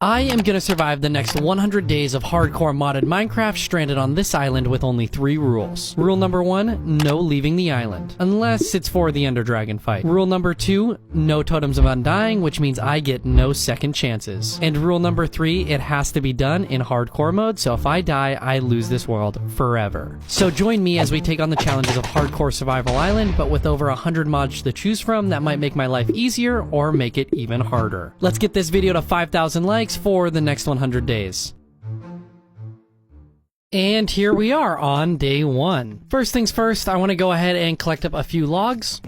I am gonna survive the next 100 days of hardcore modded Minecraft stranded on this island with only 3 rules. Rule number 1, no leaving the island. Unless it's for the Ender Dragon fight. Rule number 2, no totems of undying, which means I get no second chances. And rule number 3, it has to be done in hardcore mode, so if I die, I lose this world forever. So join me as we take on the challenges of hardcore survival island, but with over 100 mods to choose from that might make my life easier or make it even harder. Let's get this video to 5,000 likes for the next 100 days. And here we are on day 1. First things first, I want to go ahead and collect up a few logs,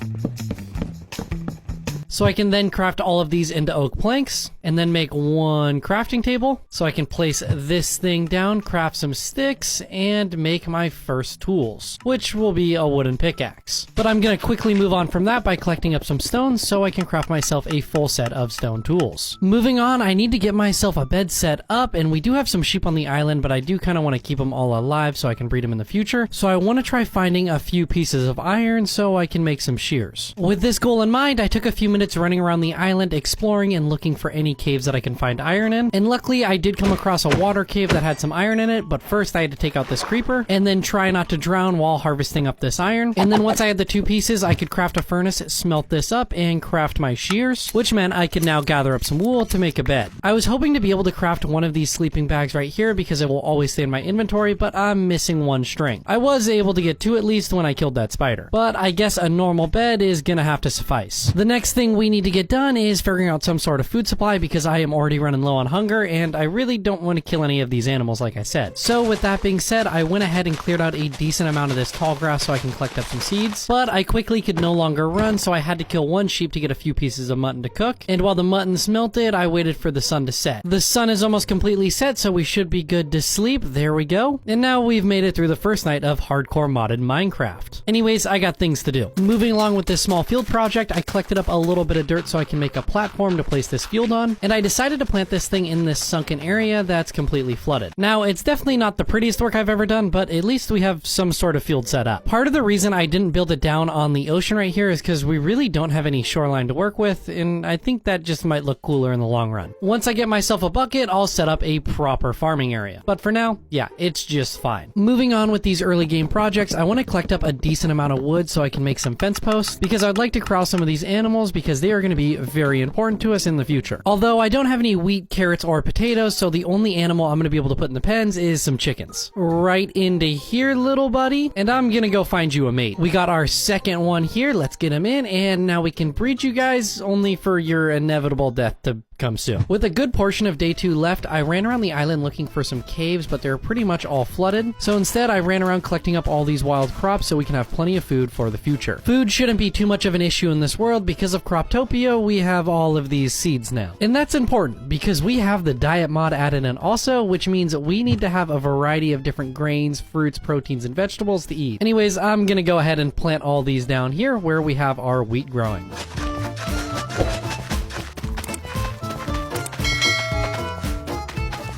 so I can then craft all of these into oak planks, and then make 1 crafting table, so I can place this thing down, craft some sticks, and make my first tools, which will be a wooden pickaxe. But I'm gonna quickly move on from that by collecting up some stones so I can craft myself a full set of stone tools. Moving on, I need to get myself a bed set up, and we do have some sheep on the island, but I do kind of want to keep them all alive so I can breed them in the future. So I want to try finding a few pieces of iron so I can make some shears. With this goal in mind, I took a few minutes running around the island exploring and looking for any caves that I can find iron in, and luckily I did come across a water cave that had some iron in it, but first I had to take out this creeper and then try not to drown while harvesting up this iron. And then once I had the 2 pieces, I could craft a furnace, smelt this up, and craft my shears, which meant I could now gather up some wool to make a bed. I was hoping to be able to craft one of these sleeping bags right here because it will always stay in my inventory, but I'm missing 1 string. I was able to get 2 at least when I killed that spider, but I guess a normal bed is gonna have to suffice. The next thing we need to get done is figuring out some sort of food supply because I am already running low on hunger and I really don't want to kill any of these animals like I said. So with that being said, I went ahead and cleared out a decent amount of this tall grass so I can collect up some seeds, but I quickly could no longer run, so I had to kill 1 sheep to get a few pieces of mutton to cook, and while the mutton smelted, I waited for the sun to set. The sun is almost completely set, so we should be good to sleep. There we go. And now we've made it through the first night of hardcore modded Minecraft. Anyways, I got things to do. Moving along with this small field project, I collected up a little bit of dirt so I can make a platform to place this field on, and I decided to plant this thing in this sunken area that's completely flooded. Now, it's definitely not the prettiest work I've ever done, but at least we have some sort of field set up. Part of the reason I didn't build it down on the ocean right here is because we really don't have any shoreline to work with, and I think that just might look cooler in the long run. Once I get myself a bucket, I'll set up a proper farming area. But for now, yeah, it's just fine. Moving on with these early game projects, I want to collect up a decent amount of wood so I can make some fence posts, because I'd like to corral some of these animals because they are going to be very important to us in the future. Although I don't have any wheat, carrots, or potatoes, so the only animal I'm going to be able to put in the pens is some chickens. Right into here, little buddy, and I'm going to go find you a mate. We got our second one here, let's get him in, and now we can breed you guys, only for your inevitable death to come soon. With a good portion of day 2 left, I ran around the island looking for some caves, but they're pretty much all flooded, so instead I ran around collecting up all these wild crops so we can have plenty of food for the future. Food shouldn't be too much of an issue in this world because of Croptopia. We have all of these seeds now, and that's important because we have the diet mod added in also, which means we need to have a variety of different grains, fruits, proteins, and vegetables to eat. Anyways, I'm gonna go ahead and plant all these down here where we have our wheat growing.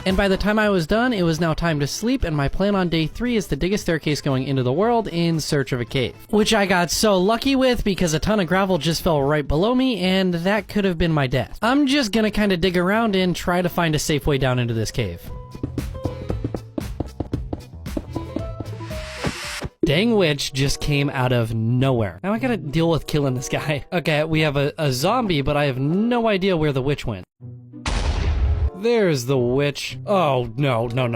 And by the time I was done, it was now time to sleep, and my plan on day 3 is to dig a staircase going into the world in search of a cave. Which I got so lucky with because a ton of gravel just fell right below me, and that could have been my death. I'm just gonna kind of dig around and try to find a safe way down into this cave. Dang witch just came out of nowhere. Now I gotta deal with killing this guy. Okay, we have a zombie, but I have no idea where the witch went. There's the witch. Oh, no. Now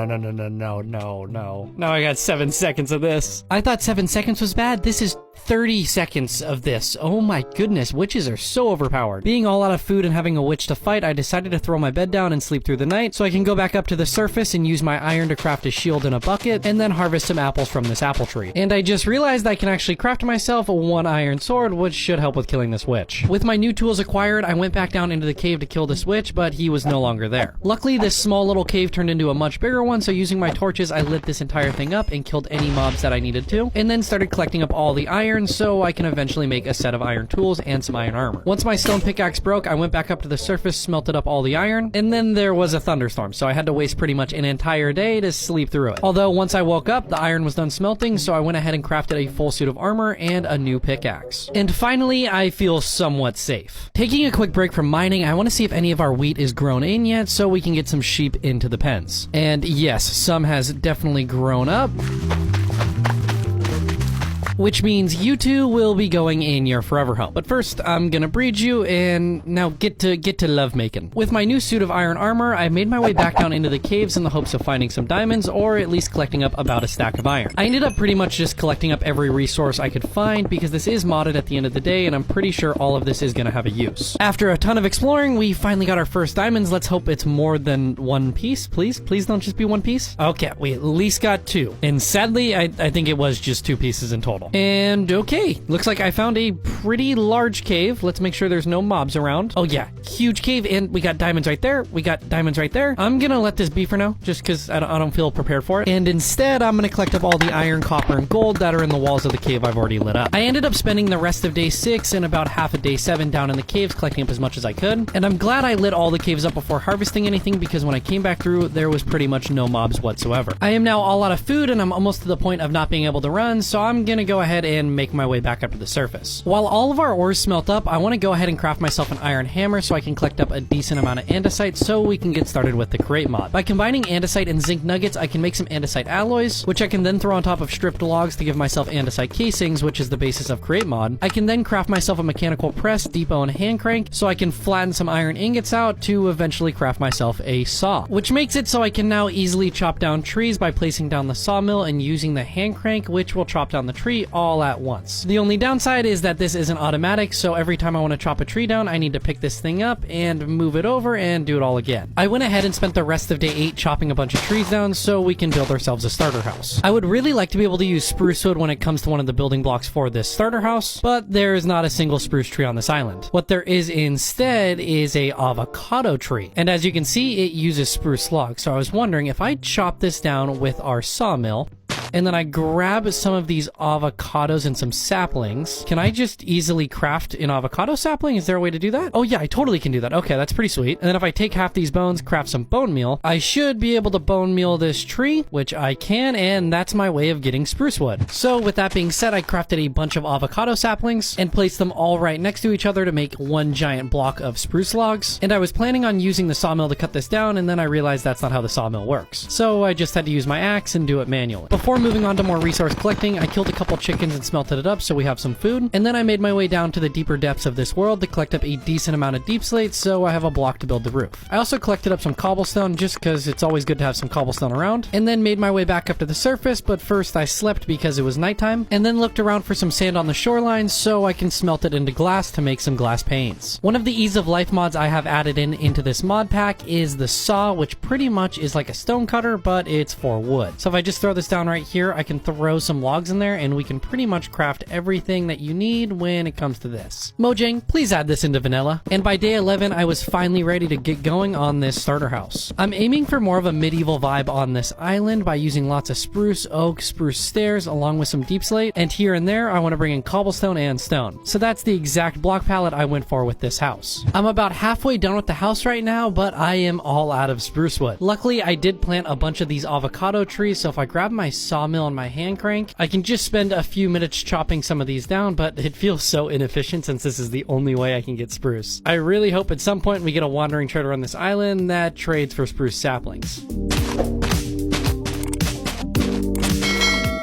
I got 7 seconds of this. I thought 7 seconds was bad. This is 30 seconds of this. Oh my goodness, witches are so overpowered. Being all out of food and having a witch to fight, I decided to throw my bed down and sleep through the night so I can go back up to the surface and use my iron to craft a shield and a bucket, and then harvest some apples from this apple tree. And I just realized I can actually craft myself a 1 iron sword, which should help with killing this witch. With my new tools acquired, I went back down into the cave to kill this witch, but he was no longer there. Luckily, this small little cave turned into a much bigger one, so using my torches, I lit this entire thing up and killed any mobs that I needed to, and then started collecting up all the iron iron so I can eventually make a set of iron tools and some iron armor. Once my stone pickaxe broke, I went back up to the surface, smelted up all the iron, and then there was a thunderstorm, so I had to waste pretty much an entire day to sleep through it. Although once I woke up, the iron was done smelting, so I went ahead and crafted a full suit of armor and a new pickaxe. And finally, I feel somewhat safe. Taking a quick break from mining, I want to see if any of our wheat is grown in yet so we can get some sheep into the pens. And yes, some has definitely grown up, which means you two will be going in your forever home. But first, I'm gonna breed you and now get to lovemaking. With my new suit of iron armor, I made my way back down into the caves in the hopes of finding some diamonds or at least collecting up about a stack of iron. I ended up pretty much just collecting up every resource I could find because this is modded at the end of the day and I'm pretty sure all of this is gonna have a use. After a ton of exploring, we finally got our first diamonds. Let's hope it's more than one piece. Please don't just be one piece. Okay, we at least got two. And sadly, I think it was just two pieces in total. And okay, looks like I found a pretty large cave. Let's make sure there's no mobs around. Oh yeah, huge cave, and we got diamonds right there. We got diamonds right there. I'm gonna let this be for now, just because I don't feel prepared for it. And instead, I'm gonna collect up all the iron, copper, and gold that are in the walls of the cave I've already lit up. I ended up spending the rest of day 6 and about half of day 7 down in the caves, collecting up as much as I could. And I'm glad I lit all the caves up before harvesting anything, because when I came back through, there was pretty much no mobs whatsoever. I am now all out of food, and I'm almost to the point of not being able to run, so I'm gonna go ahead and make my way back up to the surface. While all of our ores smelt up, I want to go ahead and craft myself an iron hammer so I can collect up a decent amount of andesite so we can get started with the create mod. By combining andesite and zinc nuggets, I can make some andesite alloys, which I can then throw on top of stripped logs to give myself andesite casings, which is the basis of create mod. I can then craft myself a mechanical press, depot, and hand crank so I can flatten some iron ingots out to eventually craft myself a saw, which makes it so I can now easily chop down trees by placing down the sawmill and using the hand crank, which will chop down the tree all at once. The only downside is that this isn't automatic, so every time I want to chop a tree down, I need to pick this thing up and move it over and do it all again. I went ahead and spent the rest of day 8 chopping a bunch of trees down so we can build ourselves a starter house. I would really like to be able to use spruce wood when it comes to one of the building blocks for this starter house, but there is not a single spruce tree on this island. What there is instead is a avocado tree, and as you can see, it uses spruce logs, so I was wondering if I chop this down with our sawmill, and then I grab some of these avocados and some saplings. Can I just easily craft an avocado sapling? Is there a way to do that? Oh yeah, I totally can do that. Okay, that's pretty sweet. And then if I take half these bones, craft some bone meal, I should be able to bone meal this tree, which I can, and that's my way of getting spruce wood. So with that being said, I crafted a bunch of avocado saplings and placed them all right next to each other to make one giant block of spruce logs. And I was planning on using the sawmill to cut this down, and then I realized that's not how the sawmill works. So I just had to use my axe and do it manually. Before moving on to more resource collecting, I killed a couple chickens and smelted it up so we have some food, and then I made my way down to the deeper depths of this world to collect up a decent amount of deep slate so I have a block to build the roof. I also collected up some cobblestone just because it's always good to have some cobblestone around, and then made my way back up to the surface, but first I slept because it was nighttime, and then looked around for some sand on the shoreline so I can smelt it into glass to make some glass panes. One of the ease of life mods I have added into this mod pack is the saw, which pretty much is like a stone cutter, but it's for wood. So if I just throw this down right here, I can throw some logs in there and we can pretty much craft everything that you need when it comes to this. Mojang, please add this into vanilla. And by day 11, I was finally ready to get going on this starter house. I'm aiming for more of a medieval vibe on this island by using lots of spruce, oak, spruce stairs, along with some deep slate, and here and there I want to bring in cobblestone and stone. So that's the exact block palette I went for with this house. I'm about halfway done with the house right now, but I am all out of spruce wood. Luckily, I did plant a bunch of these avocado trees, so if I grab my sawmill and my hand crank, I can just spend a few minutes chopping some of these down, but it feels so inefficient since this is the only way I can get spruce. I really hope at some point we get a wandering trader on this island that trades for spruce saplings.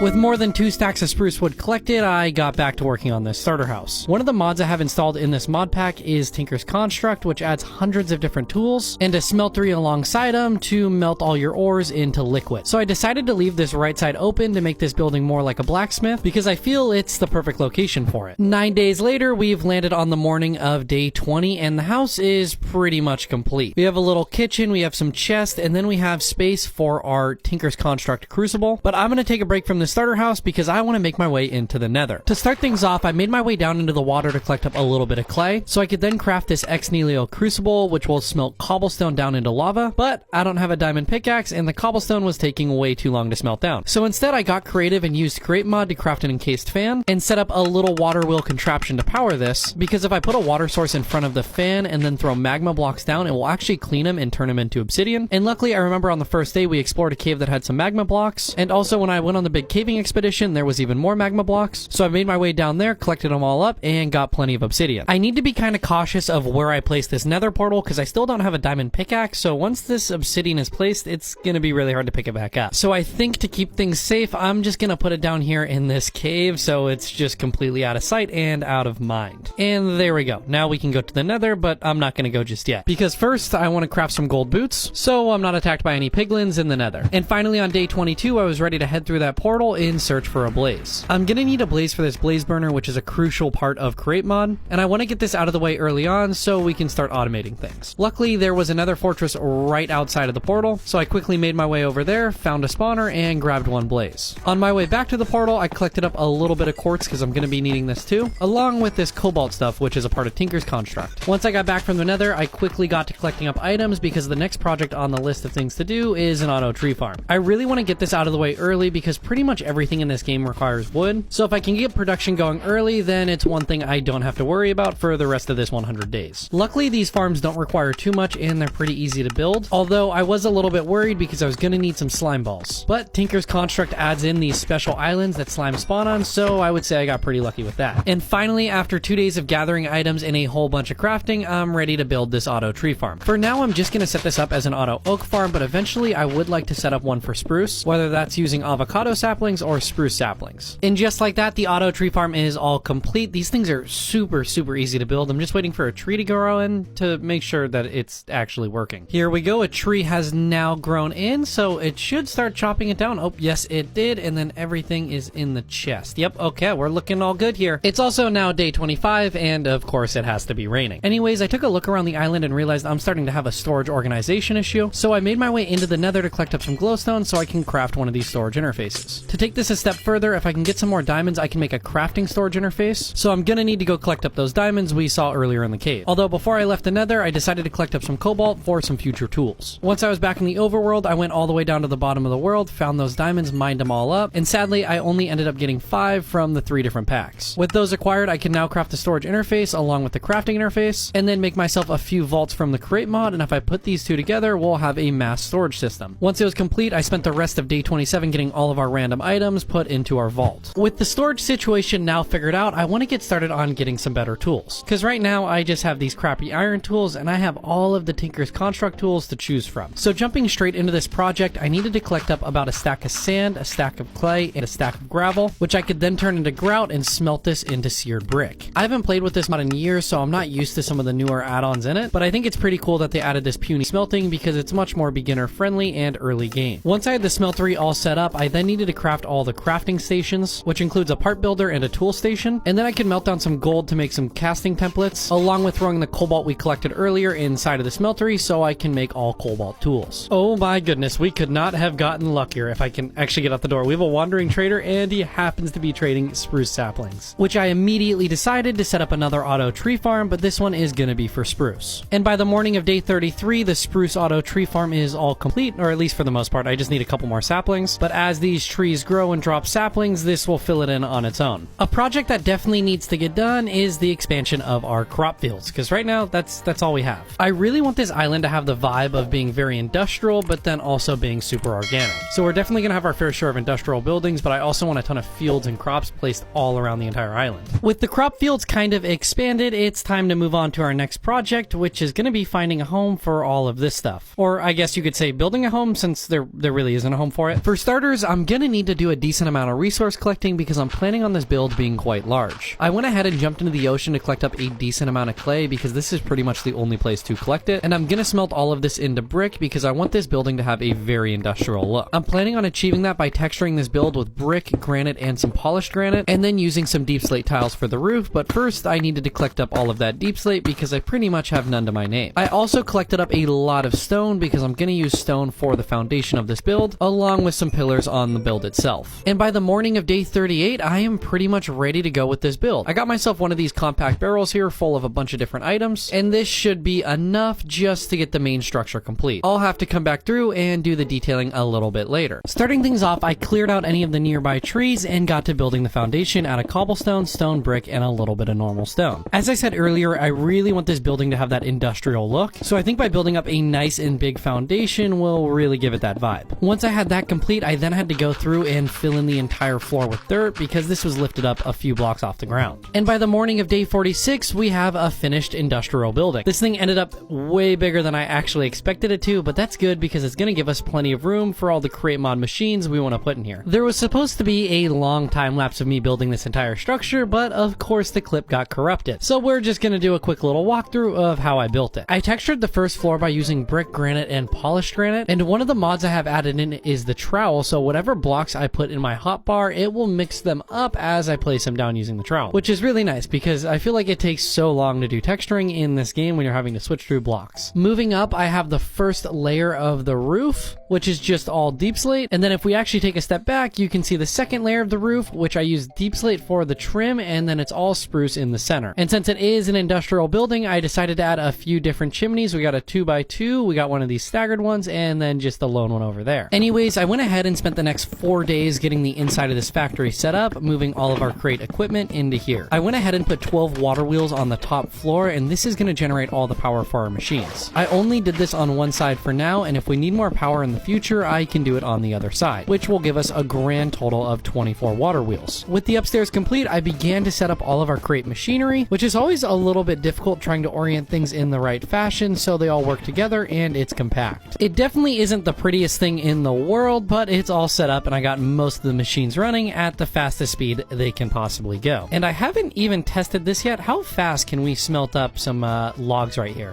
With more than 2 stacks of spruce wood collected, I got back to working on this starter house. One of the mods I have installed in this mod pack is Tinker's Construct, which adds hundreds of different tools and a smeltery alongside them to melt all your ores into liquid. So I decided to leave this right side open to make this building more like a blacksmith because I feel it's the perfect location for it. 9 days later, we've landed on the morning of day 20 and the house is pretty much complete. We have a little kitchen, we have some chests, and then we have space for our Tinker's Construct crucible. But I'm going to take a break from this starter house because I want to make my way into the nether. To start things off, I made my way down into the water to collect up a little bit of clay, so I could then craft this Ex Nihilo crucible, which will smelt cobblestone down into lava, but I don't have a diamond pickaxe and the cobblestone was taking way too long to smelt down. So instead I got creative and used Create Mod to craft an encased fan and set up a little water wheel contraption to power this, because if I put a water source in front of the fan and then throw magma blocks down, it will actually clean them and turn them into obsidian. And luckily I remember on the first day we explored a cave that had some magma blocks, and also when I went on the big caving expedition there was even more magma blocks, so I made my way down there, collected them all up, and got plenty of obsidian. I need to be kind of cautious of where I place this nether portal because I still don't have a diamond pickaxe, so once this obsidian is placed it's gonna be really hard to pick it back up. So I think to keep things safe I'm just gonna put it down here in this cave so it's just completely out of sight and out of mind. And there we go. Now we can go to the nether, but I'm not gonna go just yet because first I want to craft some gold boots so I'm not attacked by any piglins in the nether. And finally on day 22 I was ready to head through that portal in search for a blaze. I'm gonna need a blaze for this blaze burner, which is a crucial part of Create Mod, and I want to get this out of the way early on so we can start automating things. Luckily there was another fortress right outside of the portal, so I quickly made my way over there, found a spawner, and grabbed one blaze. On my way back to the portal I collected up a little bit of quartz because I'm gonna be needing this too, along with this cobalt stuff which is a part of Tinker's construct. Once I got back from the nether I quickly got to collecting up items because the next project on the list of things to do is an auto tree farm. I really want to get this out of the way early because pretty much everything in this game requires wood, so if I can get production going early then it's one thing I don't have to worry about for the rest of this 100 days. Luckily these farms don't require too much and they're pretty easy to build, although I was a little bit worried because I was going to need some slime balls. But Tinker's construct adds in these special islands that slime spawn on, so I would say I got pretty lucky with that. And finally, after 2 days of gathering items and a whole bunch of crafting, I'm ready to build this auto tree farm. For now I'm just going to set this up as an auto oak farm, but eventually I would like to set up one for spruce, whether that's using avocado saplings or spruce saplings. And just like that, the auto tree farm is all complete. These things are super easy to build. I'm just waiting for a tree to grow in to make sure that it's actually working. Here we go. A tree has now grown in, so it should start chopping it down. Oh, yes, it did. And then everything is in the chest. Yep, okay, we're looking all good here. It's also now day 25, and of course it has to be raining. Anyways, I took a look around the island and realized I'm starting to have a storage organization issue, so I made my way into the nether to collect up some glowstone so I can craft one of these storage interfaces. To take this a step further, if I can get some more diamonds, I can make a crafting storage interface, so I'm gonna need to go collect up those diamonds we saw earlier in the cave. Although before I left the nether, I decided to collect up some cobalt for some future tools. Once I was back in the overworld, I went all the way down to the bottom of the world, found those diamonds, mined them all up, and sadly I only ended up getting 5 from the 3 different packs. With those acquired, I can now craft the storage interface along with the crafting interface, and then make myself a few vaults from the Create Mod, and if I put these two together, we'll have a mass storage system. Once it was complete, I spent the rest of day 27 getting all of our random items put into our vault. With the storage situation now figured out, I want to get started on getting some better tools, because right now I just have these crappy iron tools and I have all of the Tinker's construct tools to choose from. So jumping straight into this project, I needed to collect up about a stack of sand, a stack of clay, and a stack of gravel, which I could then turn into grout and smelt this into seared brick. I haven't played with this mod in years, so I'm not used to some of the newer add-ons in it, but I think it's pretty cool that they added this puny smelting because it's much more beginner friendly and early game. Once I had the smeltery all set up, I then needed to craft all the crafting stations, which includes a part builder and a tool station, and then I could melt down some gold to make some casting templates, along with throwing the cobalt we collected earlier inside of the smeltery so I can make all cobalt tools. Oh my goodness, we could not have gotten luckier. If I can actually get out the door, we have a wandering trader and he happens to be trading spruce saplings, which I immediately decided to set up another auto tree farm, but this one is gonna be for spruce. And by the morning of day 33, the spruce auto tree farm is all complete, or at least for the most part. I just need a couple more saplings, but as these trees grow and drop saplings, this will fill it in on its own. A project that definitely needs to get done is the expansion of our crop fields, because right now that's all we have. I really want this island to have the vibe of being very industrial, but then also being super organic. So we're definitely gonna have our fair share of industrial buildings, but I also want a ton of fields and crops placed all around the entire island. With the crop fields kind of expanded, it's time to move on to our next project, which is gonna be finding a home for all of this stuff. Or I guess you could say building a home, since there really isn't a home for it. For starters, I'm gonna need to do a decent amount of resource collecting because I'm planning on this build being quite large. I went ahead and jumped into the ocean to collect up a decent amount of clay because this is pretty much the only place to collect it, and I'm gonna smelt all of this into brick because I want this building to have a very industrial look. I'm planning on achieving that by texturing this build with brick, granite, and some polished granite, and then using some deep slate tiles for the roof, but first I needed to collect up all of that deep slate because I pretty much have none to my name. I also collected up a lot of stone because I'm gonna use stone for the foundation of this build, along with some pillars on the build itself. itself. And by the morning of day 38, I am pretty much ready to go with this build. I got myself one of these compact barrels here full of a bunch of different items, and this should be enough just to get the main structure complete. I'll have to come back through and do the detailing a little bit later. Starting things off, I cleared out any of the nearby trees and got to building the foundation out of cobblestone, stone, brick, and a little bit of normal stone. As I said earlier, I really want this building to have that industrial look, so I think by building up a nice and big foundation will really give it that vibe. Once I had that complete, I then had to go through and fill in the entire floor with dirt because this was lifted up a few blocks off the ground. And by the morning of day 46, we have a finished industrial building. This thing ended up way bigger than I actually expected it to, but that's good because it's going to give us plenty of room for all the Create Mod machines we want to put in here. There was supposed to be a long time lapse of me building this entire structure, but of course the clip got corrupted. So we're just going to do a quick little walkthrough of how I built it. I textured the first floor by using brick, granite, and polished granite, and one of the mods I have added in is the trowel, so whatever blocks I put in my hotbar, it will mix them up as I place them down using the trowel, which is really nice because I feel like it takes so long to do texturing in this game when you're having to switch through blocks. Moving up, I have the first layer of the roof, which is just all deep slate, and then if we actually take a step back, you can see the second layer of the roof, which I use deep slate for the trim, and then it's all spruce in the center. And since it is an industrial building, I decided to add a few different chimneys. We got a 2x2, we got one of these staggered ones, and then just the lone one over there. Anyways, I went ahead and spent the next 4 days getting the inside of this factory set up, moving all of our crate equipment into here. I went ahead and put 12 water wheels on the top floor, and this is going to generate all the power for our machines. I only did this on one side for now, and if we need more power in the future, I can do it on the other side, which will give us a grand total of 24 water wheels. With the upstairs complete, I began to set up all of our crate machinery, which is always a little bit difficult trying to orient things in the right fashion so they all work together and it's compact. It definitely isn't the prettiest thing in the world, but it's all set up and I got most of the machines running at the fastest speed they can possibly go. And I haven't even tested this yet. How fast can we smelt up some logs right here?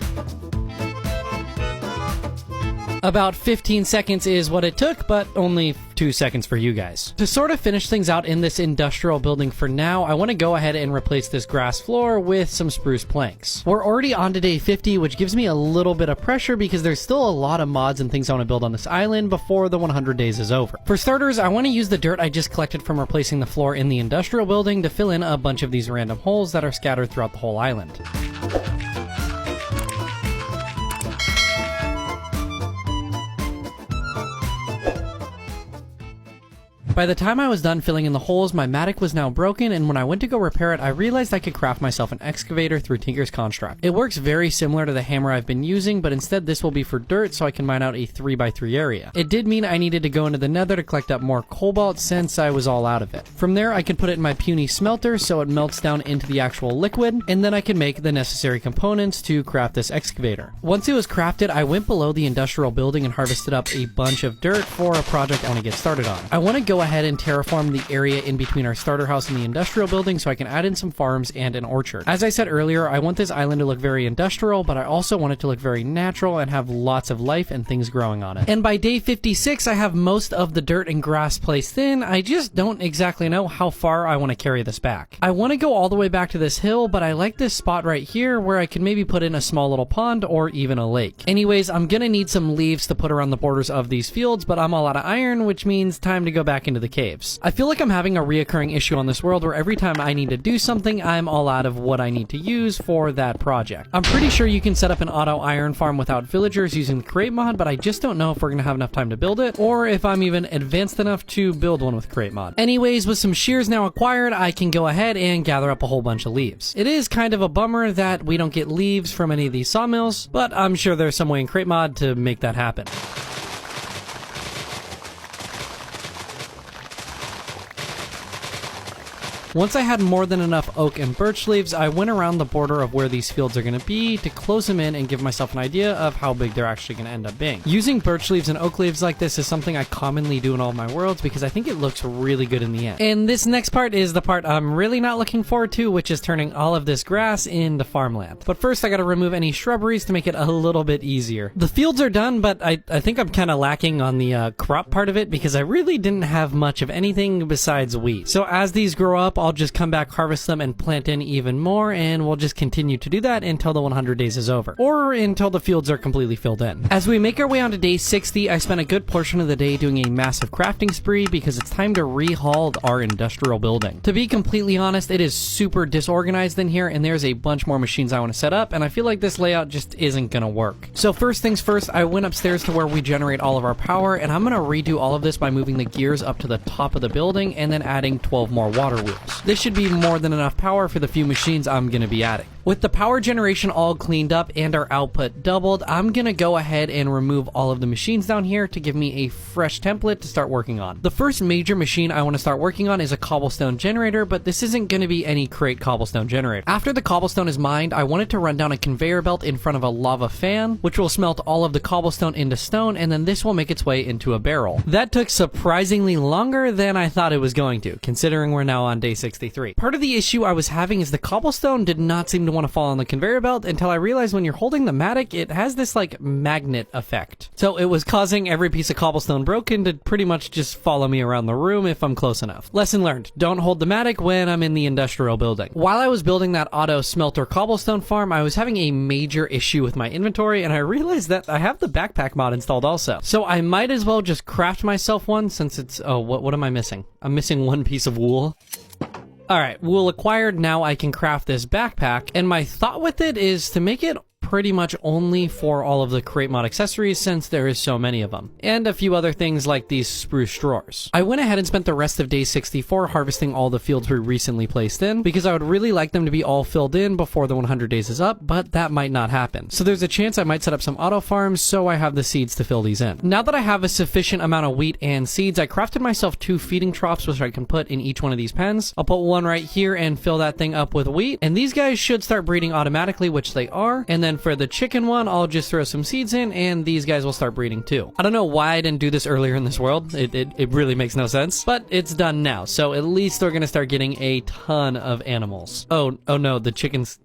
About 15 seconds is what it took, but only 2 seconds for you guys. To sort of finish things out in this industrial building for now, I want to go ahead and replace this grass floor with some spruce planks. We're already on to day 50, which gives me a little bit of pressure because there's still a lot of mods and things I want to build on this island before the 100 days is over. For starters, I want to use the dirt I just collected from replacing the floor in the industrial building to fill in a bunch of these random holes that are scattered throughout the whole island. By the time I was done filling in the holes, my Matic was now broken, and when I went to go repair it, I realized I could craft myself an excavator through Tinker's Construct. It works very similar to the hammer I've been using, but instead this will be for dirt so I can mine out a 3x3 area. It did mean I needed to go into the nether to collect up more cobalt since I was all out of it. From there, I can put it in my puny smelter so it melts down into the actual liquid, and then I can make the necessary components to craft this excavator. Once it was crafted, I went below the industrial building and harvested up a bunch of dirt for a project I want to get started on. I want to go ahead and terraform the area in between our starter house and the industrial building so I can add in some farms and an orchard. As I said earlier, I want this island to look very industrial, but I also want it to look very natural and have lots of life and things growing on it. And by day 56, I have most of the dirt and grass placed in. I just don't exactly know how far I want to carry this back. I want to go all the way back to this hill, but I like this spot right here where I can maybe put in a small little pond or even a lake. Anyways, I'm gonna need some leaves to put around the borders of these fields, but I'm all out of iron, which means time to go back into the cave. I feel like I'm having a reoccurring issue on this world where every time I need to do something, I'm all out of what I need to use for that project. I'm pretty sure you can set up an auto iron farm without villagers using the Create mod, but I just don't know if we're going to have enough time to build it, or if I'm even advanced enough to build one with Create mod. Anyways, with some shears now acquired, I can go ahead and gather up a whole bunch of leaves. It is kind of a bummer that we don't get leaves from any of these sawmills, but I'm sure there's some way in Create mod to make that happen. Once I had more than enough oak and birch leaves, I went around the border of where these fields are going to be to close them in and give myself an idea of how big they're actually going to end up being. Using birch leaves and oak leaves like this is something I commonly do in all of my worlds because I think it looks really good in the end. And this next part is the part I'm really not looking forward to, which is turning all of this grass into farmland. But first I got to remove any shrubberies to make it a little bit easier. The fields are done, but I think I'm kind of lacking on the crop part of it because I really didn't have much of anything besides wheat. So as these grow up, I'll just come back, harvest them, and plant in even more, and we'll just continue to do that until the 100 days is over, or until the fields are completely filled in. As we make our way on to day 60, I spent a good portion of the day doing a massive crafting spree because it's time to rehaul our industrial building. To be completely honest, it is super disorganized in here, and there's a bunch more machines I want to set up, and I feel like this layout just isn't gonna work. So first things first, I went upstairs to where we generate all of our power, and I'm gonna redo all of this by moving the gears up to the top of the building and then adding 12 more water wheels. This should be more than enough power for the few machines I'm gonna be adding. With the power generation all cleaned up and our output doubled, I'm gonna go ahead and remove all of the machines down here to give me a fresh template to start working on. The first major machine I want to start working on is a cobblestone generator, but this isn't gonna be any crate cobblestone generator. After the cobblestone is mined, I want it to run down a conveyor belt in front of a lava fan, which will smelt all of the cobblestone into stone, and then this will make its way into a barrel. That took surprisingly longer than I thought it was going to, considering we're now on day 63. Part of the issue I was having is the cobblestone did not seem to want to fall on the conveyor belt until I realized when you're holding the Matic, it has this like magnet effect. So it was causing every piece of cobblestone broken to pretty much just follow me around the room if I'm close enough. Lesson learned, don't hold the Matic when I'm in the industrial building. While I was building that auto smelter cobblestone farm, I was having a major issue with my inventory, and I realized that I have the backpack mod installed also. So I might as well just craft myself one since it's, oh, what am I missing? I'm missing one piece of wool. Alright, wool acquired, now I can craft this backpack, and my thought with it is to make it pretty much only for all of the crate mod accessories since there is so many of them, and a few other things like these spruce drawers. I went ahead and spent the rest of day 64 harvesting all the fields we recently placed in because I would really like them to be all filled in before the 100 days is up, but that might not happen. So there's a chance I might set up some auto farms so I have the seeds to fill these in. Now that I have a sufficient amount of wheat and seeds, I crafted myself 2 feeding troughs which I can put in each one of these pens. I'll put one right here and fill that thing up with wheat, and these guys should start breeding automatically, which they are, and then for the chicken one, I'll just throw some seeds in and these guys will start breeding too. I don't know why I didn't do this earlier in this world. It really makes no sense, but it's done now. So at least they're gonna start getting a ton of animals. Oh no, the chickens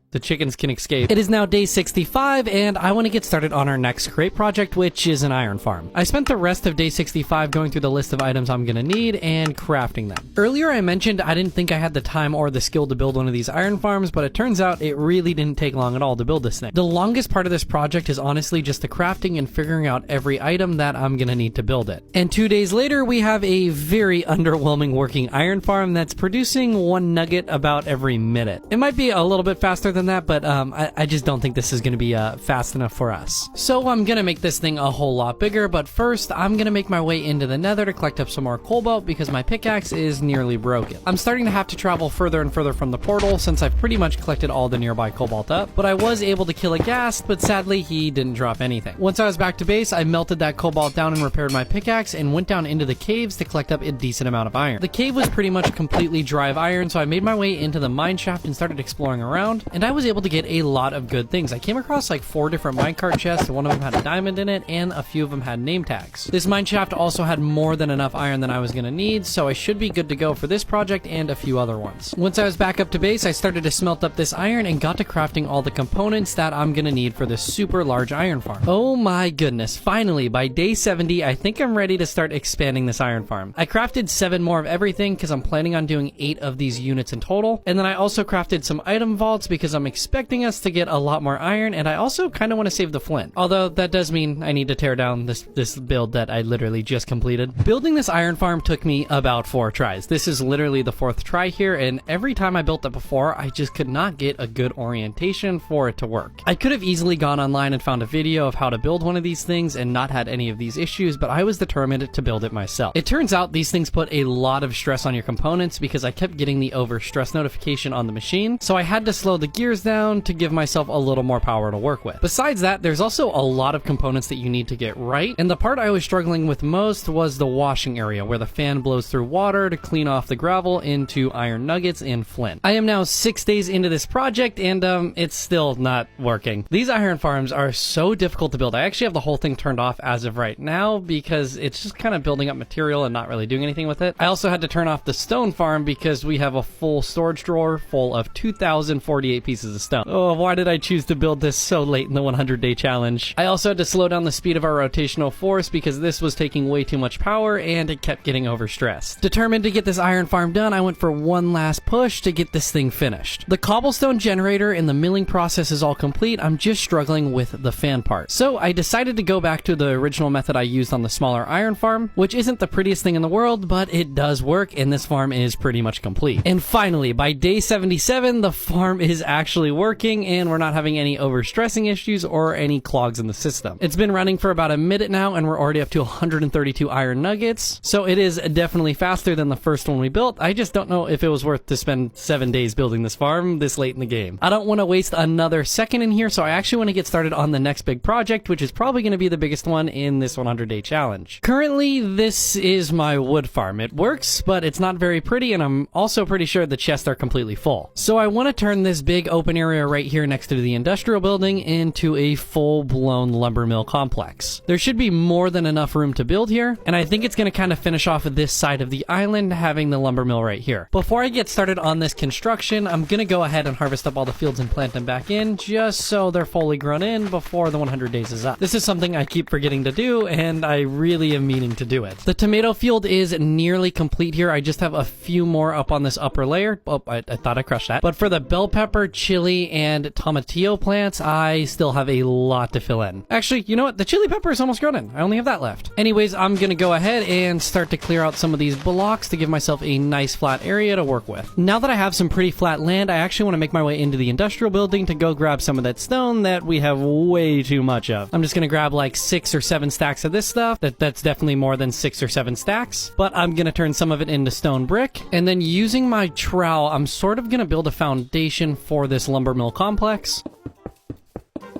can escape. It is now day 65, and I want to get started on our next crate project, which is an iron farm. I spent the rest of day 65 going through the list of items I'm gonna need and crafting them. Earlier I mentioned I didn't think I had the time or the skill to build one of these iron farms, but it turns out it really didn't take long at all to build this thing. The longest part of this project is honestly just the crafting and figuring out every item that I'm gonna need to build it. And 2 days later, we have a very underwhelming working iron farm that's producing 1 nugget about every minute. It might be a little bit faster than that, but I just don't think this is going to be fast enough for us. So I'm going to make this thing a whole lot bigger, but first I'm going to make my way into the nether to collect up some more cobalt because my pickaxe is nearly broken. I'm starting to have to travel further and further from the portal since I've pretty much collected all the nearby cobalt up, but I was able to kill a ghast, but sadly he didn't drop anything. Once I was back to base, I melted that cobalt down and repaired my pickaxe and went down into the caves to collect up a decent amount of iron. The cave was pretty much completely dry of iron, so I made my way into the mine shaft and started exploring around, and I was able to get a lot of good things. I came across like 4 different minecart chests, one of them had a diamond in it, and a few of them had name tags. This mine shaft also had more than enough iron than I was going to need, so I should be good to go for this project and a few other ones. Once I was back up to base, I started to smelt up this iron and got to crafting all the components that I'm going to need for this super large iron farm. Oh my goodness, finally, by day 70, I think I'm ready to start expanding this iron farm. I crafted 7 more of everything because I'm planning on doing 8 of these units in total, and then I also crafted some item vaults because I'm expecting us to get a lot more iron, and I also kind of want to save the flint. Although that does mean I need to tear down this build that I literally just completed. Building this iron farm took me about 4 tries. This is literally the 4th try here, and every time I built it before, I just could not get a good orientation for it to work. I could have easily gone online and found a video of how to build one of these things and not had any of these issues, but I was determined to build it myself. It turns out these things put a lot of stress on your components because I kept getting the overstress notification on the machine, so I had to slow the gears down to give myself a little more power to work with. Besides that, there's also a lot of components that you need to get right, and the part I was struggling with most was the washing area where the fan blows through water to clean off the gravel into iron nuggets and flint. I am now 6 days into this project and it's still not working. These iron farms are so difficult to build. I actually have the whole thing turned off as of right now because it's just kind of building up material and not really doing anything with it. I also had to turn off the stone farm because we have a full storage drawer full of 2,048 pieces pieces of stone. Oh, why did I choose to build this so late in the 100-day challenge? I also had to slow down the speed of our rotational force because this was taking way too much power and it kept getting overstressed. Determined to get this iron farm done, I went for one last push to get this thing finished. The cobblestone generator and the milling process is all complete. I'm just struggling with the fan part. So I decided to go back to the original method I used on the smaller iron farm, which isn't the prettiest thing in the world, but it does work and this farm is pretty much complete. And finally, by day 77, the farm is actually working and we're not having any overstressing issues or any clogs in the system. It's been running for about a minute now and we're already up to 132 iron nuggets, so it is definitely faster than the first one we built. I just don't know if it was worth to spend 7 days building this farm this late in the game. I don't want to waste another second in here, so I actually want to get started on the next big project, which is probably going to be the biggest one in this 100-day challenge. Currently, this is my wood farm. It works, but it's not very pretty, and I'm also pretty sure the chests are completely full. So I want to turn this big open area right here next to the industrial building into a full-blown lumber mill complex. There should be more than enough room to build here, and I think it's going to kind of finish off of this side of the island, having the lumber mill right here. Before I get started on this construction, I'm going to go ahead and harvest up all the fields and plant them back in, just so they're fully grown in before the 100 days is up. This is something I keep forgetting to do, and I really am meaning to do it. The tomato field is nearly complete here. I just have a few more up on this upper layer. Oh, I thought I crushed that. But for the bell pepper, chili, and tomatillo plants, I still have a lot to fill in. Actually, you know what? The chili pepper is almost grown in. I only have that left. Anyways, I'm going to go ahead and start to clear out some of these blocks to give myself a nice flat area to work with. Now that I have some pretty flat land, I actually want to make my way into the industrial building to go grab some of that stone that we have way too much of. I'm just going to grab like 6 or 7 stacks of this stuff. That's definitely more than 6 or 7 stacks, but I'm going to turn some of it into stone brick. And then using my trowel, I'm sort of going to build a foundation for this lumber mill complex.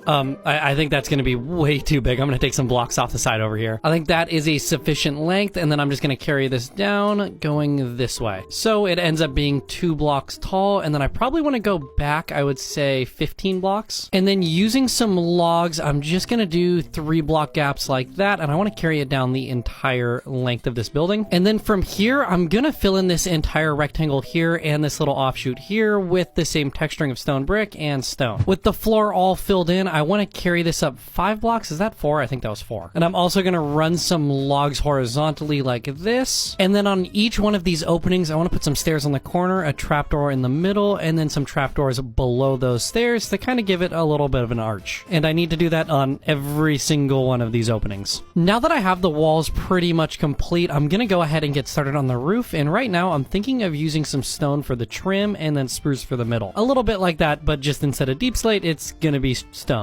I think that's going to be way too big. I'm going to take some blocks off the side over here. I think that is a sufficient length, and then I'm just going to carry this down going this way. So it ends up being 2 blocks tall, and then I probably want to go back, I would say 15 blocks. And then using some logs, I'm just going to do 3 block gaps like that, and I want to carry it down the entire length of this building. And then from here, I'm going to fill in this entire rectangle here and this little offshoot here with the same texturing of stone brick and stone. With the floor all filled in, I want to carry this up 5 blocks. Is that 4? I think that was 4. And I'm also going to run some logs horizontally like this. And then on each one of these openings, I want to put some stairs on the corner, a trapdoor in the middle, and then some trapdoors below those stairs to kind of give it a little bit of an arch. And I need to do that on every single one of these openings. Now that I have the walls pretty much complete, I'm going to go ahead and get started on the roof. And right now, I'm thinking of using some stone for the trim and then spruce for the middle. A little bit like that, but just instead of deep slate, it's going to be stone.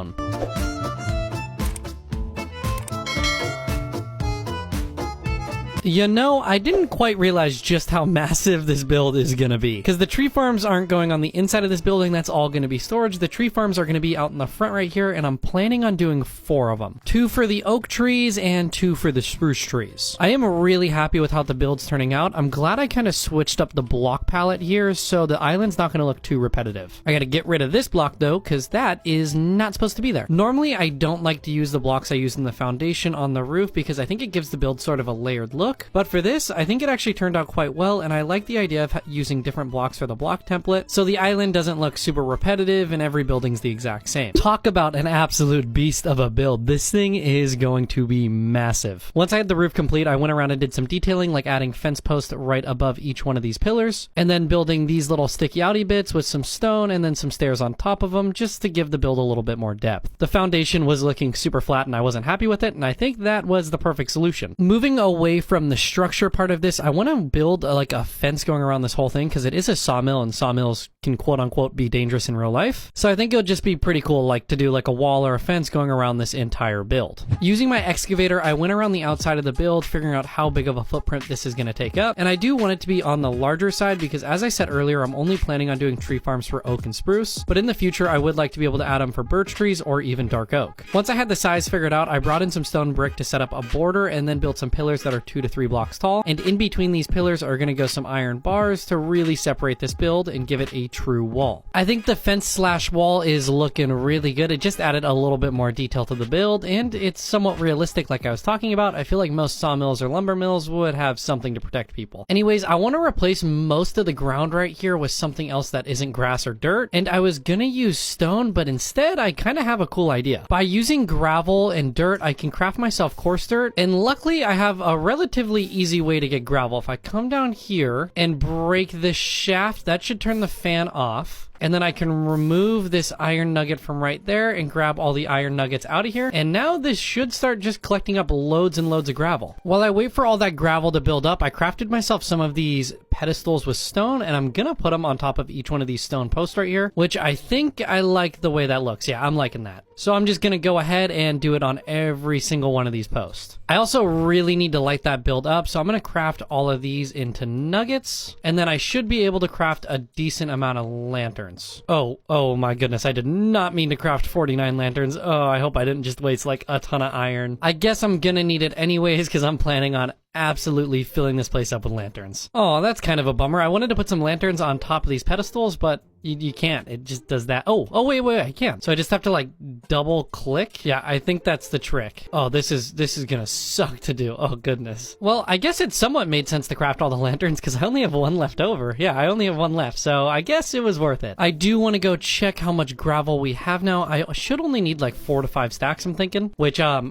You know, I didn't quite realize just how massive this build is going to be. Because the tree farms aren't going on the inside of this building, that's all going to be storage. The tree farms are going to be out in the front right here, and I'm planning on doing 4 of them. 2 for the oak trees and 2 for the spruce trees. I am really happy with how the build's turning out. I'm glad I kind of switched up the block palette here, so the island's not going to look too repetitive. I got to get rid of this block though, because that is not supposed to be there. Normally, I don't like to use the blocks I use in the foundation on the roof because I think it gives the build sort of a layered look. But for this, I think it actually turned out quite well, and I like the idea of using different blocks for the block template, so the island doesn't look super repetitive and every building's the exact same. Talk about an absolute beast of a build. This thing is going to be massive. Once I had the roof complete, I went around and did some detailing, like adding fence posts right above each one of these pillars, and then building these little sticky outy bits with some stone and then some stairs on top of them, just to give the build a little bit more depth. The foundation was looking super flat and I wasn't happy with it, and I think that was the perfect solution. Moving away from the structure part of this, I want to build like a fence going around this whole thing because it is a sawmill and sawmills can quote unquote be dangerous in real life. So I think it would just be pretty cool like to do like a wall or a fence going around this entire build. Using my excavator, I went around the outside of the build figuring out how big of a footprint this is going to take up, and I do want it to be on the larger side because as I said earlier, I'm only planning on doing tree farms for oak and spruce, but in the future I would like to be able to add them for birch trees or even dark oak. Once I had the size figured out, I brought in some stone brick to set up a border and then built some pillars that are 2 to 3 blocks tall. And in between these pillars are going to go some iron bars to really separate this build and give it a true wall. I think the fence slash wall is looking really good. It just added a little bit more detail to the build, and it's somewhat realistic like I was talking about. I feel like most sawmills or lumber mills would have something to protect people. Anyways, I want to replace most of the ground right here with something else that isn't grass or dirt, and I was gonna use stone, but instead I kind of have a cool idea. By using gravel and dirt, I can craft myself coarse dirt, and luckily I have a relatively easy way to get gravel. If I come down here and break this shaft, that should turn the fan off. And then I can remove this iron nugget from right there and grab all the iron nuggets out of here. And now this should start just collecting up loads and loads of gravel. While I wait for all that gravel to build up, I crafted myself some of these pedestals with stone, and I'm gonna put them on top of each one of these stone posts right here, which I think I like the way that looks. Yeah, I'm liking that. So I'm just gonna go ahead and do it on every single one of these posts. I also really need to light that build up, so I'm gonna craft all of these into nuggets, and then I should be able to craft a decent amount of lanterns. Oh my goodness, I did not mean to craft 49 lanterns. Oh, I hope I didn't just waste like a ton of iron. I guess I'm gonna need it anyways because I'm planning on absolutely filling this place up with lanterns. Oh, that's kind of a bummer. I wanted to put some lanterns on top of these pedestals, but you can't. It just does that. Oh, wait, I can. So I just have to like double click. Yeah, I think that's the trick. Oh, this is gonna suck to do. Oh goodness. Well, I guess it somewhat made sense to craft all the lanterns because I only have one left over. Yeah, I only have one left, so I guess it was worth it. I do want to go check how much gravel we have now. I should only need like 4 to 5 stacks, I'm thinking, which I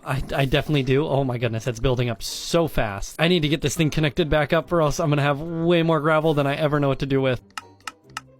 definitely do. Oh my goodness, it's building up so fast. I need to get this thing connected back up or else I'm gonna have way more gravel than I ever know what to do with.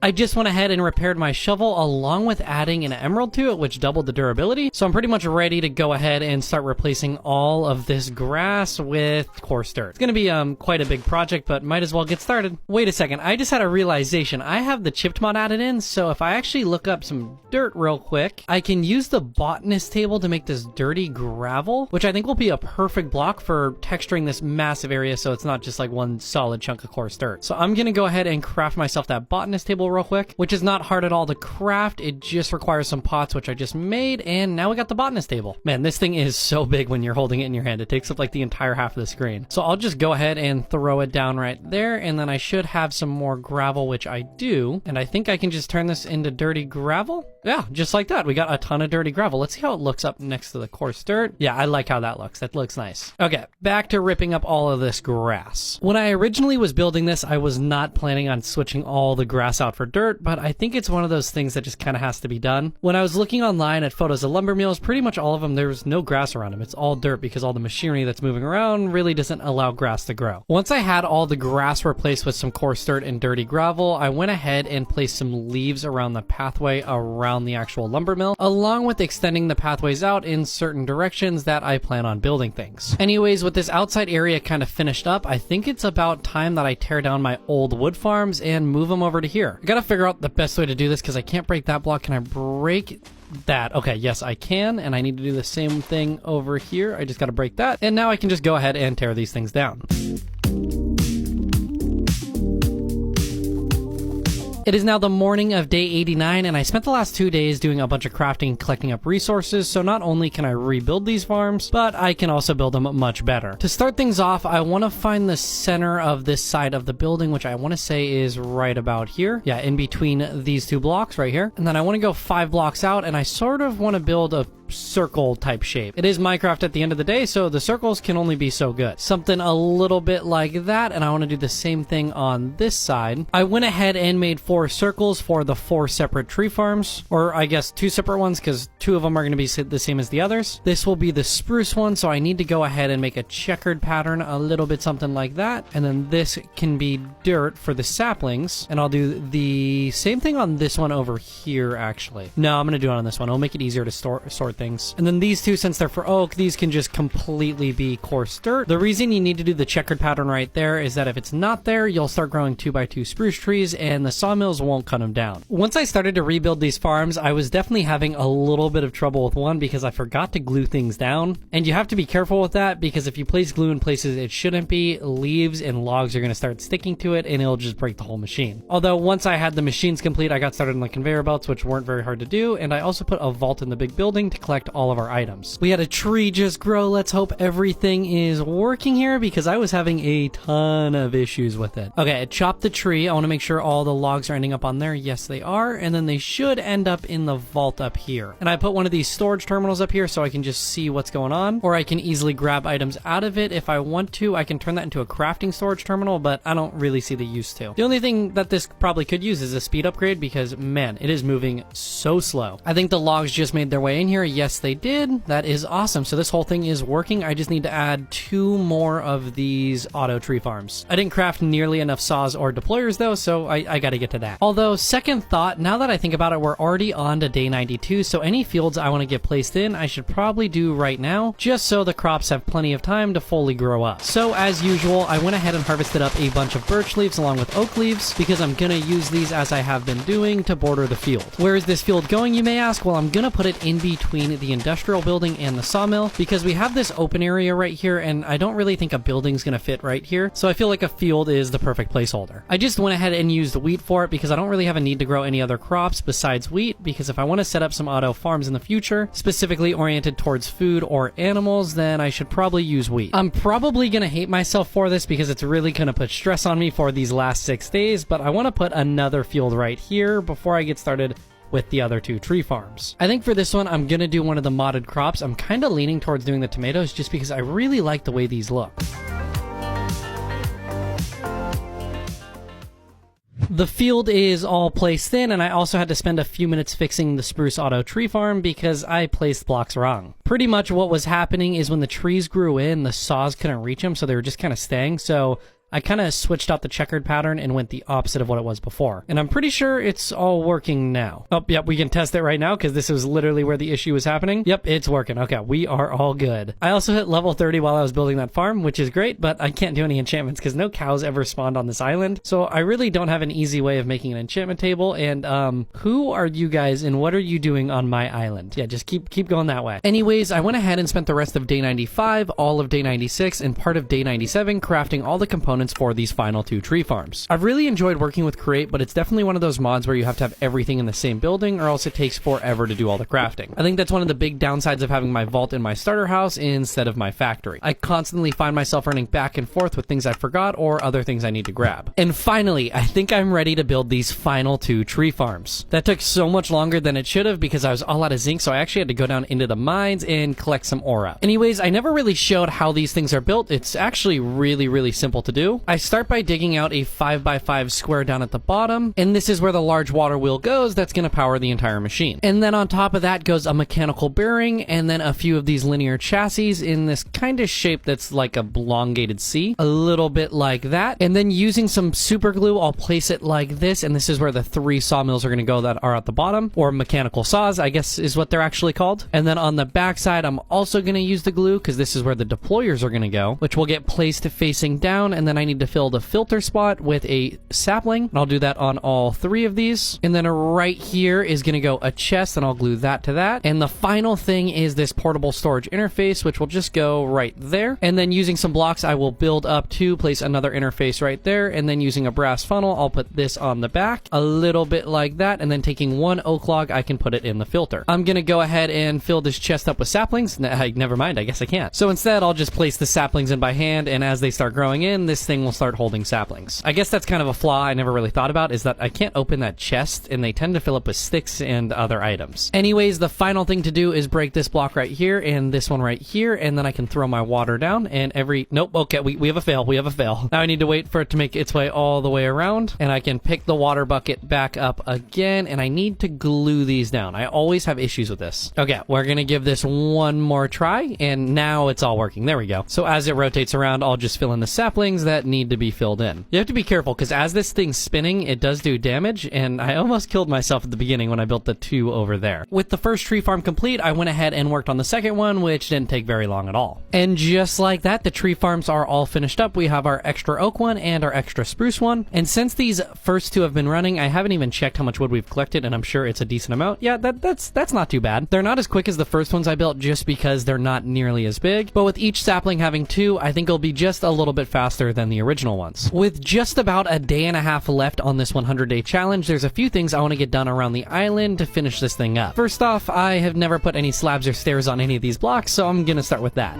I just went ahead and repaired my shovel along with adding an emerald to it, which doubled the durability. So I'm pretty much ready to go ahead and start replacing all of this grass with coarse dirt. It's going to be quite a big project, but might as well get started. Wait a second. I just had a realization. I have the chipped mod added in, so if I actually look up some dirt real quick, I can use the botanist table to make this dirty gravel, which I think will be a perfect block for texturing this massive area so it's not just like one solid chunk of coarse dirt. So I'm going to go ahead and craft myself that botanist table real quick, which is not hard at all to craft. It just requires some pots, which I just made, and now we got the botanist table. Man, this thing is so big when you're holding it in your hand. It takes up like the entire half of the screen. So I'll just go ahead and throw it down right there, and then I should have some more gravel, which I do, and I think I can just turn this into dirty gravel. Yeah, just like that. We got a ton of dirty gravel. Let's see how it looks up next to the coarse dirt. Yeah, I like how that looks. That looks nice. Okay, back to ripping up all of this grass. When I originally was building this, I was not planning on switching all the grass out for dirt, but I think it's one of those things that just kind of has to be done. When I was looking online at photos of lumber mills, pretty much all of them, there's no grass around them. It's all dirt because all the machinery that's moving around really doesn't allow grass to grow. Once I had all the grass replaced with some coarse dirt and dirty gravel, I went ahead and placed some leaves around the pathway around the actual lumber mill, along with extending the pathways out in certain directions that I plan on building things. Anyways, with this outside area kind of finished up, I think it's about time that I tear down my old wood farms and move them over to here. I gotta figure out the best way to do this because I can't break that block. Can I break that? Okay, yes I can, and I need to do the same thing over here. I just gotta break that, and now I can just go ahead and tear these things down. It is now the morning of day 89, and I spent the last 2 days doing a bunch of crafting and collecting up resources, so not only can I rebuild these farms, but I can also build them much better. To start things off, I want to find the center of this side of the building, which I want to say is right about here. Yeah, in between these 2 blocks right here. And then I want to go 5 blocks out, and I sort of want to build a circle type shape. It is Minecraft at the end of the day, so the circles can only be so good. Something a little bit like that, and I want to do the same thing on this side. I went ahead and made 4 circles for the 4 separate tree farms, or I guess 2 separate ones because 2 of them are going to be the same as the others. This will be the spruce one, so I need to go ahead and make a checkered pattern, a little bit something like that, and then this can be dirt for the saplings, and I'll do the same thing on this one over here actually. No, I'm going to do it on this one. It'll make it easier to sort things. And then these 2, since they're for oak, these can just completely be coarse dirt. The reason you need to do the checkered pattern right there is that if it's not there, you'll start growing 2x2 spruce trees and the sawmills won't cut them down. Once I started to rebuild these farms, I was definitely having a little bit of trouble with one because I forgot to glue things down. And you have to be careful with that because if you place glue in places it shouldn't be, leaves and logs are going to start sticking to it and it'll just break the whole machine. Although once I had the machines complete, I got started on the conveyor belts, which weren't very hard to do, and I also put a vault in the big building to collect all of our items. We had a tree just grow. Let's hope everything is working here because I was having a ton of issues with it. Okay, I chopped the tree. I want to make sure all the logs are ending up on there. Yes, they are. And then they should end up in the vault up here. And I put one of these storage terminals up here so I can just see what's going on, or I can easily grab items out of it. If I want to, I can turn that into a crafting storage terminal, but I don't really see the use to. The only thing that this probably could use is a speed upgrade because, man, it is moving so slow. I think the logs just made their way in here. Yes, they did. That is awesome. So this whole thing is working. I just need to add 2 more of these auto tree farms. I didn't craft nearly enough saws or deployers though, so I gotta get to that. Although, second thought, now that I think about it, we're already on to day 92, so any fields I want to get placed in, I should probably do right now, just so the crops have plenty of time to fully grow up. So as usual, I went ahead and harvested up a bunch of birch leaves along with oak leaves, because I'm gonna use these as I have been doing to border the field. Where is this field going, you may ask? Well, I'm gonna put it in between the industrial building and the sawmill, because we have this open area right here, and I don't really think a building's gonna fit right here, so I feel like a field is the perfect placeholder. I just went ahead and used wheat for it because I don't really have a need to grow any other crops besides wheat, because if I want to set up some auto farms in the future, specifically oriented towards food or animals, then I should probably use wheat. I'm probably gonna hate myself for this because it's really gonna put stress on me for these last 6 days, but I want to put another field right here before I get started with the other 2 tree farms. I think for this one, I'm gonna do one of the modded crops. I'm kind of leaning towards doing the tomatoes just because I really like the way these look. The field is all placed in, and I also had to spend a few minutes fixing the spruce auto tree farm because I placed blocks wrong. Pretty much what was happening is when the trees grew in, the saws couldn't reach them, so they were just kind of staying. So I kind of switched out the checkered pattern and went the opposite of what it was before. And I'm pretty sure it's all working now. Oh, yep, we can test it right now because this is literally where the issue was happening. Yep, it's working. Okay, we are all good. I also hit level 30 while I was building that farm, which is great, but I can't do any enchantments because no cows ever spawned on this island. So I really don't have an easy way of making an enchantment table. And who are you guys and what are you doing on my island? Yeah, just keep going that way. Anyways, I went ahead and spent the rest of day 95, all of day 96, and part of day 97 crafting all the components for these final 2 tree farms. I've really enjoyed working with Create, but it's definitely one of those mods where you have to have everything in the same building or else it takes forever to do all the crafting. I think that's one of the big downsides of having my vault in my starter house instead of my factory. I constantly find myself running back and forth with things I forgot or other things I need to grab. And finally, I think I'm ready to build these final 2 tree farms. That took so much longer than it should have because I was all out of zinc, so I actually had to go down into the mines and collect some ore out. Anyways, I never really showed how these things are built. It's actually really simple to do. I start by digging out a 5x5 square down at the bottom, and this is where the large water wheel goes that's going to power the entire machine. And then on top of that goes a mechanical bearing, and then a few of these linear chassis in this kind of shape that's like a elongated C, a little bit like that. And then using some super glue, I'll place it like this, and this is where the 3 sawmills are going to go that are at the bottom, or mechanical saws, I guess is what they're actually called. And then on the back side, I'm also going to use the glue because this is where the deployers are going to go, which will get placed facing down, and then I need to fill the filter spot with a sapling, and I'll do that on all 3 of these. And then right here is going to go a chest, and I'll glue that to that. And the final thing is this portable storage interface, which will just go right there. And then using some blocks, I will build up to place another interface right there, and then using a brass funnel, I'll put this on the back, a little bit like that, and then taking 1 oak log, I can put it in the filter. I'm going to go ahead and fill this chest up with saplings. Never mind, I guess I can't. So instead, I'll just place the saplings in by hand, and as they start growing in, this thing will start holding saplings. I guess that's kind of a flaw I never really thought about, is that I can't open that chest, and they tend to fill up with sticks and other items. Anyways, the final thing to do is break this block right here, and this one right here, and then I can throw my water down, and nope, okay, we have a fail, Now I need to wait for it to make its way all the way around, and I can pick the water bucket back up again, and I need to glue these down. I always have issues with this. Okay, we're gonna give this one more try, and now it's all working. There we go. So as it rotates around, I'll just fill in the saplings that need to be filled in. You have to be careful, because as this thing's spinning, it does do damage, and I almost killed myself at the beginning when I built the 2 over there. With the first tree farm complete, I went ahead and worked on the second one, which didn't take very long at all. And just like that, the tree farms are all finished up. We have our extra oak one and our extra spruce one. And since these first 2 have been running, I haven't even checked how much wood we've collected, and I'm sure it's a decent amount. Yeah, that's not too bad. They're not as quick as the first ones I built just because they're not nearly as big, but with each sapling having 2, I think it'll be just a little bit faster than than the original ones. With just about a day and a half left on this 100-day challenge, there's a few things I want to get done around the island to finish this thing up. First off, I have never put any slabs or stairs on any of these blocks, so I'm gonna start with that.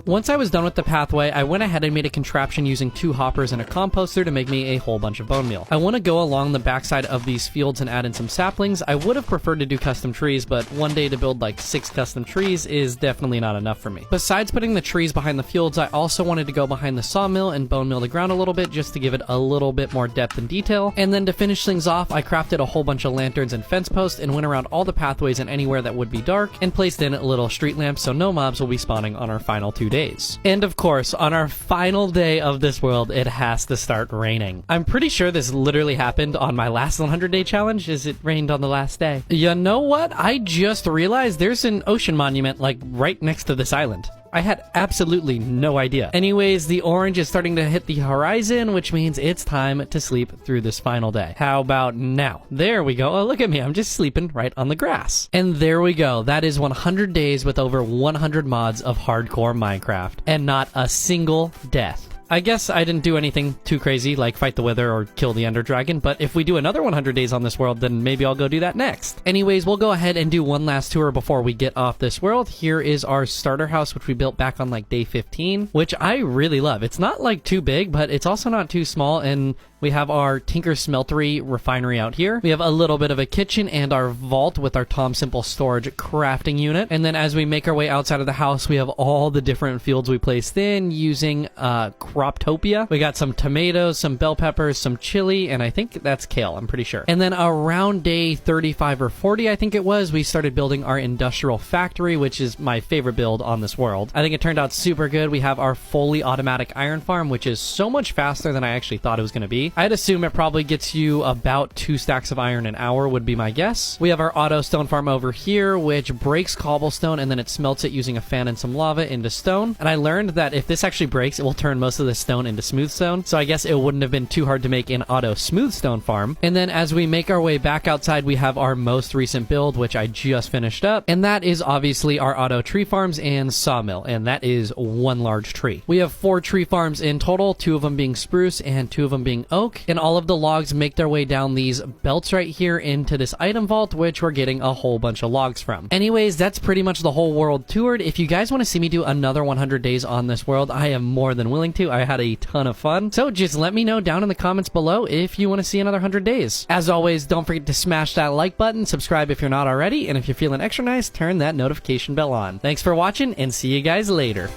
Once I was done with the pathway, I went ahead and made a contraption using 2 hoppers and a composter to make me a whole bunch of bone meal. I want to go along the backside of these fields and add in some saplings. I would have preferred to do custom trees, but one day to build like 6 custom trees is definitely not enough for me. Besides putting the trees behind the fields, I also wanted to go behind the sawmill and bone meal the ground a little bit just to give it a little bit more depth and detail. And then to finish things off, I crafted a whole bunch of lanterns and fence posts and went around all the pathways and anywhere that would be dark and placed in little street lamps so no mobs will be spawning on our final 2 days. And of course, on our final day of this world, it has to start raining. I'm pretty sure this literally happened on my last 100-day challenge, as it rained on the last day. You know what? I just realized there's an ocean monument like right next to this island. I had absolutely no idea. Anyways, the orange is starting to hit the horizon, which means it's time to sleep through this final day. How about now? There we go. Oh, look at me. I'm just sleeping right on the grass. And there we go. That is 100 days with over 100 mods of hardcore Minecraft. And not a single death. I guess I didn't do anything too crazy like fight the Wither or kill the Ender Dragon, but if we do another 100 days on this world, then maybe I'll go do that next. Anyways, we'll go ahead and do one last tour before we get off this world. Here is our starter house, which we built back on like day 15, which I really love. It's not like too big, but it's also not too small, and we have our Tinker Smeltery refinery out here. We have a little bit of a kitchen and our vault with our Tom Simple storage crafting unit. And then as we make our way outside of the house, we have all the different fields we placed in using Croptopia. We got some tomatoes, some bell peppers, some chili, and I think that's kale, I'm pretty sure. And then around day 35 or 40, I think it was, we started building our industrial factory, which is my favorite build on this world. I think it turned out super good. We have our fully automatic iron farm, which is so much faster than I actually thought it was going to be. I'd assume it probably gets you about 2 stacks of iron an hour would be my guess. We have our auto stone farm over here, which breaks cobblestone and then it smelts it using a fan and some lava into stone. And I learned that if this actually breaks, it will turn most of the stone into smooth stone. So I guess it wouldn't have been too hard to make an auto smooth stone farm. And then as we make our way back outside, we have our most recent build, which I just finished up. And that is obviously our auto tree farms and sawmill. And that is 1 large tree. We have 4 tree farms in total, 2 of them being spruce and 2 of them being oak. And all of the logs make their way down these belts right here into this item vault, which we're getting a whole bunch of logs from. Anyways, that's pretty much the whole world toured. If you guys want to see me do another 100 days on this world, I am more than willing to. I had a ton of fun. So just let me know down in the comments below if you want to see another 100 days. As always, don't forget to smash that like button, subscribe if you're not already, and if you're feeling extra nice, turn that notification bell on. Thanks for watching, and see you guys later.